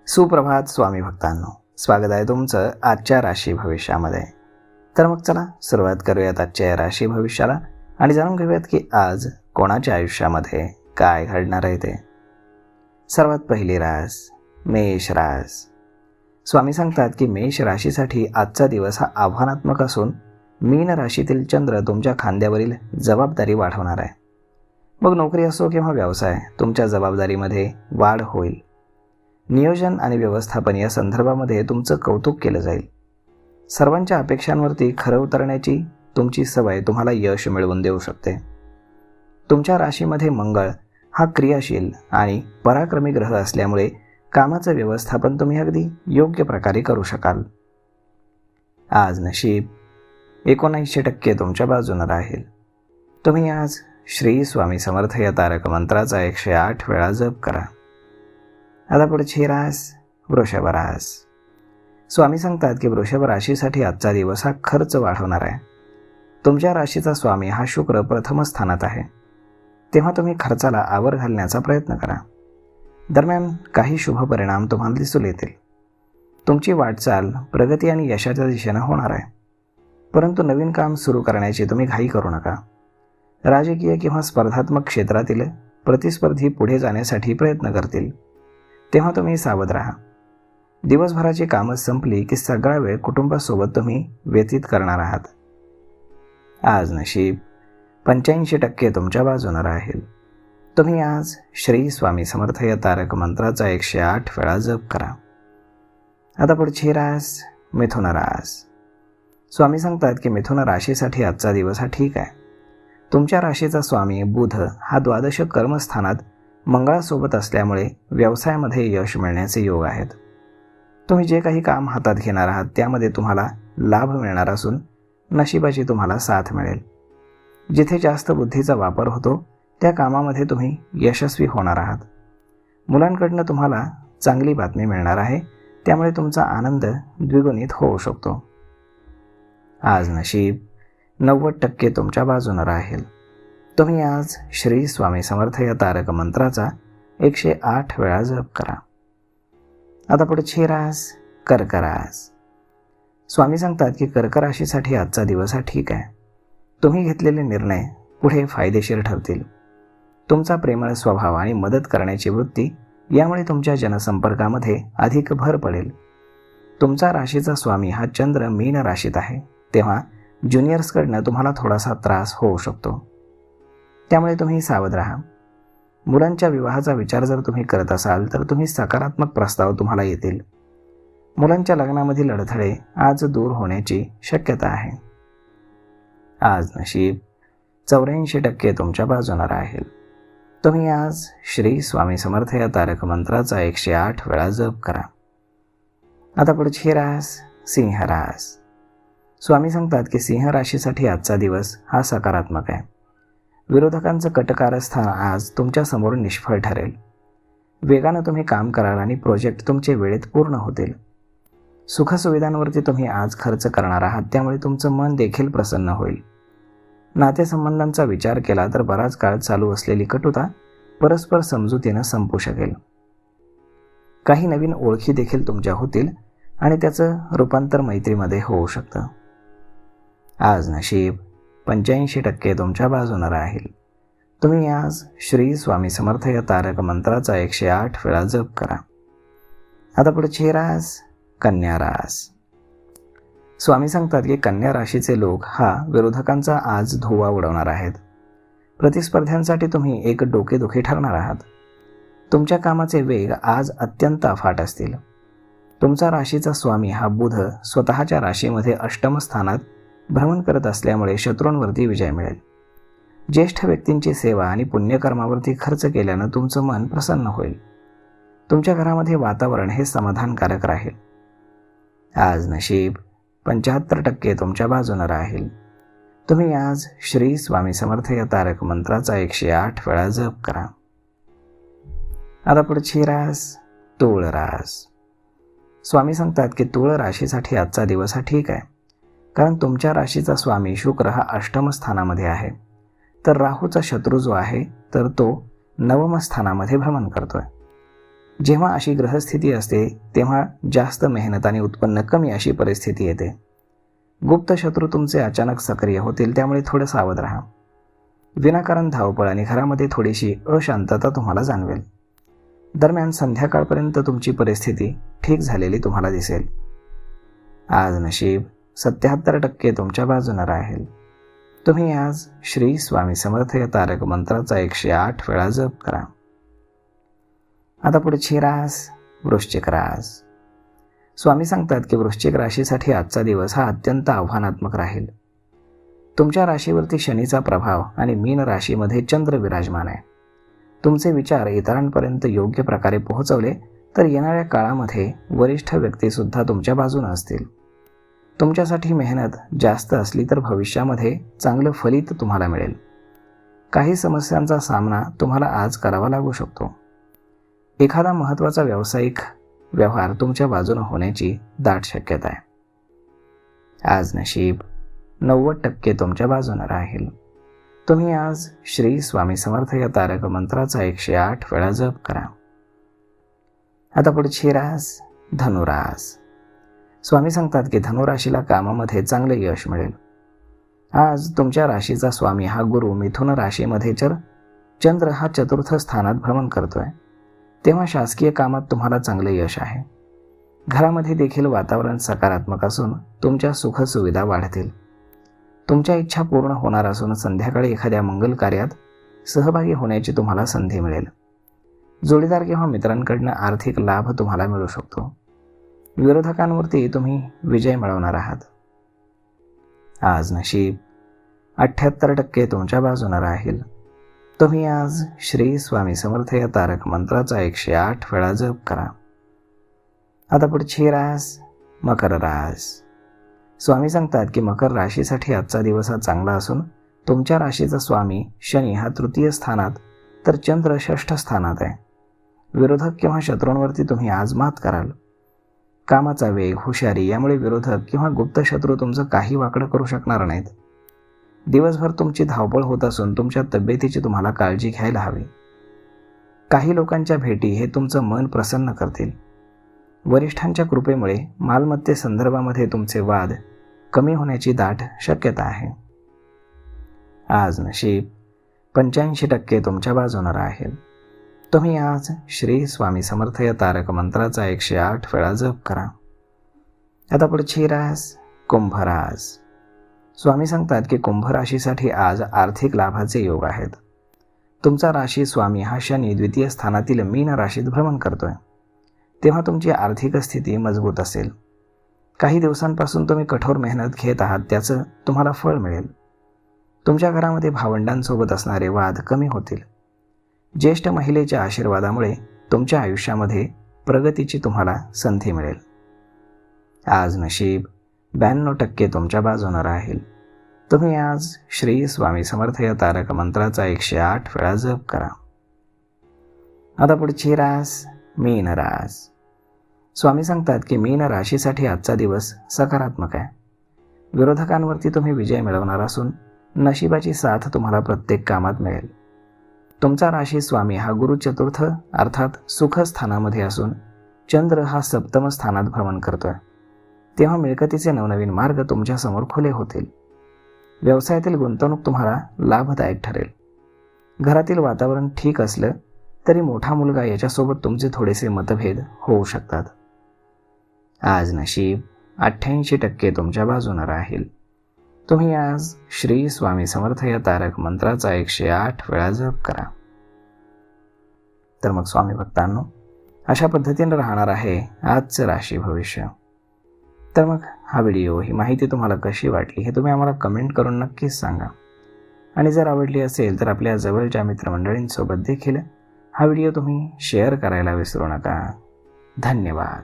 सुप्रभात स्वामी भक्तांनो, स्वागत आहे तुमचं आजच्या राशी भविष्यामध्ये. तर मग चला सुरुवात करूयात आजच्या या राशी भविष्याला आणि जाणून घेऊयात की आज कोणाच्या आयुष्यामध्ये काय घडणार आहे ते. सर्वात पहिली रास मेष रास. स्वामी सांगतात की मेष राशीसाठी आजचा दिवस हा आव्हानात्मक असून मीन राशीतील चंद्र तुमच्या खांद्यावरील जबाबदारी वाढवणार आहे. मग नोकरी असो किंवा व्यवसाय, तुमच्या जबाबदारीमध्ये वाढ होईल. नियोजन आणि व्यवस्थापन या संदर्भामध्ये तुमचं कौतुक केलं जाईल. सर्वांच्या अपेक्षांवरती खरं उतरण्याची तुमची सवय तुम्हाला यश मिळवून देऊ शकते. तुमच्या राशीमध्ये मंगळ हा क्रियाशील आणि पराक्रमी ग्रह असल्यामुळे कामाचं व्यवस्थापन तुम्ही अगदी योग्य प्रकारे करू शकाल. आज नशीब 79% तुमच्या बाजूने राहील. तुम्ही आज श्री स्वामी समर्थ या तारक मंत्राचा 108 वेळा जप करा. आता पुढची रास वृषभ रास. स्वामी सांगतात की वृषभ राशीसाठी आजचा दिवस हा खर्च वाढवणार आहे. तुमच्या राशीचा स्वामी हा शुक्र प्रथम स्थानात आहे, तेव्हा तुम्ही खर्चाला आवर घालण्याचा प्रयत्न करा. दरम्यान काही शुभ परिणाम तुम्हाला दिसून येतील. तुमची वाटचाल प्रगती आणि यशाच्या दिशेनं होणार आहे, परंतु नवीन काम सुरू करण्याची तुम्ही घाई करू नका. राजकीय किंवा स्पर्धात्मक क्षेत्रातील प्रतिस्पर्धी पुढे जाण्यासाठी प्रयत्न करतील, तेव्हा तुम्ही सावध राहा. दिवसभराची कामं संपली की सगळा वेळ कुटुंबासोबत तुम्ही व्यतीत करणार आहात. आज नशीब 85% तुमच्या बाजूने राहील. तुम्ही आज श्री स्वामी समर्थ या तारक मंत्राचा 108 वेळा जप करा. आता पुढची रास मिथुन रास. स्वामी सांगतात की मिथुन राशीसाठी आजचा दिवस हा ठीक आहे. तुमच्या राशीचा स्वामी बुध हा द्वादश कर्मस्थानात मंगळासोबत असल्यामुळे व्यवसायामध्ये यश मिळण्याचे योग आहेत. तुम्ही जे काही काम हातात घेणार आहात त्यामध्ये तुम्हाला लाभ मिळणार असून नशिबाची तुम्हाला साथ मिळेल. जिथे जास्त बुद्धीचा वापर होतो त्या कामामध्ये तुम्ही यशस्वी होणार आहात. मुलांकडनं तुम्हाला चांगली बातमी मिळणार आहे, त्यामुळे तुमचा आनंद द्विगुणित होऊ शकतो. आज नशीब 90% तुमच्या बाजूने राहील. तुम्ही आज श्री स्वामी समर्थ या तारक मंत्राचा 108 वेळा जप करा. आता पुढची रास कर्क रास. स्वामी सांगतात की कर्क राशीसाठी आजचा दिवस हा ठीक आहे. तुम्ही घेतलेले निर्णय पुढे फायदेशीर ठरतील. तुमचा प्रेमळ स्वभाव आणि मदत करण्याची वृत्ती यामुळे तुमच्या जनसंपर्कामध्ये अधिक भर पडेल. तुमचा राशीचा स्वामी हा चंद्र मीन राशीत आहे, तेव्हा ज्युनियर्सकडनं तुम्हाला थोडासा त्रास होऊ शकतो, त्यामुळे तुम्ही सावध राहा. मुलांच्या विवाहाचा विचार जर तुम्ही करत असाल तर तुम्ही सकारात्मक प्रस्ताव तुम्हाला येतील. मुलांच्या लग्नामधील अडथळे आज दूर होण्याची शक्यता आहे. आज नशीब 84% तुमच्या बाजूने राहील. तुम्ही आज श्री स्वामी समर्थ या तारक मंत्राचा 108 वेळा जप करा. आता पुढची रास सिंह रास. स्वामी सांगतात की सिंह राशीसाठी आजचा दिवस हा सकारात्मक आहे. विरोधकांचं कटकारस्थान आज तुमच्या समोर निष्फळ ठरेल. वेगानं तुम्ही काम कराल आणि प्रोजेक्ट तुमचे वेळेत पूर्ण होतील. सुखसुविधांवरती तुम्ही आज खर्च करणार आहात, त्यामुळे तुमचं मन देखील प्रसन्न होईल. नातेसंबंधांचा विचार केला तर बराच काळ चालू असलेली कटुता परस्पर समजुतीनं संपू शकेल. काही नवीन ओळखी देखील तुमच्या होतील आणि त्याचं रूपांतर मैत्रीमध्ये होऊ शकतं. आज नशीब 85% तुमच्या बाजूने राहील. तुम्ही आज श्री स्वामी समर्थ या तारक मंत्राचा 108 वेळा जप करा. आता पुढची रास कन्या रास. स्वामी सांगतात की कन्या राशीचे लोक हा विरोधकांचा आज धुव्वा उडवणार आहेत. प्रतिस्पर्ध्यांसाठी तुम्ही एक डोकेदुखी ठरणार आहात. तुमच्या कामाचे वेग आज अत्यंत अफाट असतील. तुमचा राशीचा स्वामी हा बुध स्वतःच्या राशीमध्ये अष्टम स्थानात भ्रमण करत असल्यामुळे शत्रूंवरती विजय मिळेल. ज्येष्ठ व्यक्तींची सेवा आणि पुण्यकर्मावरती खर्च केल्यानं तुमचं मन प्रसन्न होईल. तुमच्या घरामध्ये वातावरण हे समाधानकारक राहील. आज नशीब 75% तुमच्या बाजूने राहील. तुम्ही आज श्री स्वामी समर्थ या तारक मंत्राचा 108 वेळा जप करा. आता पुढची रास तूळ रास. स्वामी सांगतात की तूळ राशीसाठी आजचा दिवस हा ठीक आहे, कारण तुमच्या राशीचा स्वामी शुक्र हा अष्टम स्थानामध्ये आहे, तर राहूचा शत्रू जो आहे तर तो नवम स्थानामध्ये भ्रमण करतोय. जेव्हा अशी ग्रहस्थिती असते तेव्हा जास्त मेहनत आणि उत्पन्न कमी अशी परिस्थिती येते. गुप्त शत्रू तुमचे अचानक सक्रिय होतील, त्यामुळे थोडं सावध राहा. विनाकारण धावपळ आणि घरामध्ये थोडीशी अशांतता तुम्हाला जाणवेल. दरम्यान संध्याकाळपर्यंत तुमची परिस्थिती ठीक झालेली तुम्हाला दिसेल. आज नशीब 77% तुमच्या बाजूने राहील. तुम्ही आज श्री स्वामी समर्थ या तारक मंत्राचा 108 वेळा जप करा. आता पुढची रास वृश्चिक रास. स्वामी सांगतात की वृश्चिक राशीसाठी आजचा दिवस हा अत्यंत आव्हानात्मक राहील. तुमच्या राशीवरती शनीचा प्रभाव आणि मीन राशीमध्ये चंद्र विराजमान आहे. तुमचे विचार इतरांपर्यंत योग्य प्रकारे पोहोचवले तर येणाऱ्या काळामध्ये वरिष्ठ व्यक्तीसुद्धा तुमच्या बाजूने असतील. तुमच्यासाठी मेहनत जास्त असली तर भविष्यामध्ये चांगलं फलित तुम्हाला मिळेल. काही समस्यांचा सामना तुम्हाला आज करावा लागू शकतो. एखादा महत्त्वाचा व्यावसायिक व्यवहार तुमच्या बाजूने होण्याची दाट शक्यता आहे. आज नशीब 90% तुमच्या बाजूने राहील. तुम्ही आज श्री स्वामी समर्थ या तारक मंत्राचा 108 वेळा जप करा. आता पुढची रास धनुरास. स्वामी सांगतात की धनुराशीला कामामध्ये चांगले यश मिळेल. आज तुमच्या राशीचा स्वामी हा गुरु मिथुन राशीमध्ये चंद्र हा चतुर्थ स्थानात भ्रमण करतोय, तेव्हा शासकीय कामात तुम्हाला चांगले यश आहे. घरामध्ये देखील वातावरण सकारात्मक असून तुमच्या सुखसुविधा वाढतील. तुमच्या इच्छा पूर्ण होणार असून संध्याकाळी एखाद्या मंगल कार्यात सहभागी होण्याची तुम्हाला संधी मिळेल. जोडीदार किंवा मित्रांकडून आर्थिक लाभ तुम्हाला मिळू शकतो. विरोधकांवरती तुम्ही विजय मिळवणार आहात. आज नशीब 78% तुमच्या बाजूने राहील. तुम्ही आज श्री स्वामी समर्थ या तारक मंत्राचा 108 वेळा जप करा. आता पुढची रास मकर रास. स्वामी सांगतात की मकर राशीसाठी आजचा दिवस हा चांगला असून तुमच्या राशीचा स्वामी शनी हा तृतीय स्थानात तर चंद्र 6ष्ठ स्थानात आहे. विरोधक किंवा शत्रूंवरती तुम्ही आज मात कराल. कामाचा वेग, हुशारी यामुळे विरोधक किंवा गुप्त शत्रू तुमचं काही वाकडं करू शकणार नाहीत. दिवसभर तुमची धावपळ होत असून तुमच्या तब्येतीची तुम्हाला काळजी घ्यायला हवी. काही लोकांच्या भेटी हे तुमचं मन प्रसन्न करतील. वरिष्ठांच्या कृपेमुळे मालमत्तेसंदर्भामध्ये तुमचे वाद कमी होण्याची दाट शक्यता आहे. आज नशीब 85% तुमच्या बाजूने राहील. तुम्ही आज श्री स्वामी समर्थ या तारक मंत्राचा 108 वेळा जप करा. आता पुढची रास कुंभ रास. स्वामी सांगतात की कुंभ राशीसाठी आज आर्थिक लाभाचे योग आहेत. तुमचा राशी स्वामी हा शनी द्वितीय स्थानातील मीन राशीत भ्रमण करतोय, तेव्हा तुमची आर्थिक स्थिती मजबूत असेल. काही दिवसांपासून तुम्ही कठोर मेहनत घेत आहात, त्याचं तुम्हाला फळ मिळेल. तुमच्या घरामध्ये भावंडांसोबत असणारे वाद कमी होतील. ज्येष्ठ महिलेच्या आशीर्वादामुळे तुमच्या आयुष्यामध्ये प्रगतीची तुम्हाला संधी मिळेल. आज नशीब 92% तुमच्या बाजूने राहील. तुम्ही आज श्री स्वामी समर्थ या तारक मंत्राचा 108 वेळा जप करा. आता पुढची रास मीन रास. स्वामी सांगतात की मीन राशीसाठी आजचा दिवस सकारात्मक आहे. विरोधकांवरती तुम्ही विजय मिळवणार असून नशिबाची साथ तुम्हाला प्रत्येक कामात मिळेल. तुमचा राशी स्वामी हा गुरु चतुर्थ अर्थात सुख स्थानामध्ये असून चंद्र हा सप्तम स्थानात भ्रमण करतोय, तेव्हा मिळकतीचे नवनवीन मार्ग तुमच्यासमोर खुले होतील. व्यवसायातील गुंतवणूक तुम्हाला लाभदायक ठरेल. घरातील वातावरण ठीक असलं तरी मोठा मुलगा याच्यासोबत तुमचे थोडेसे मतभेद होऊ शकतात. आज नशीब 88% तुमच्या बाजूने राहील. तुम्ही आज श्री स्वामी समर्थ या तारक मंत्राचा 108 वेळा जप करा. तर मग स्वामी भक्तांनो, अशा पद्धतीने राहणार आहे आजचं राशी भविष्य. तर मग हा व्हिडिओ, ही माहिती तुम्हाला कशी वाटली हे तुम्ही आम्हाला कमेंट करून नक्कीच सांगा. आणि जर आवडली असेल तर आपल्या जवळच्या मित्रमंडळींसोबत देखील हा व्हिडिओ तुम्ही शेअर करायला विसरू नका. धन्यवाद.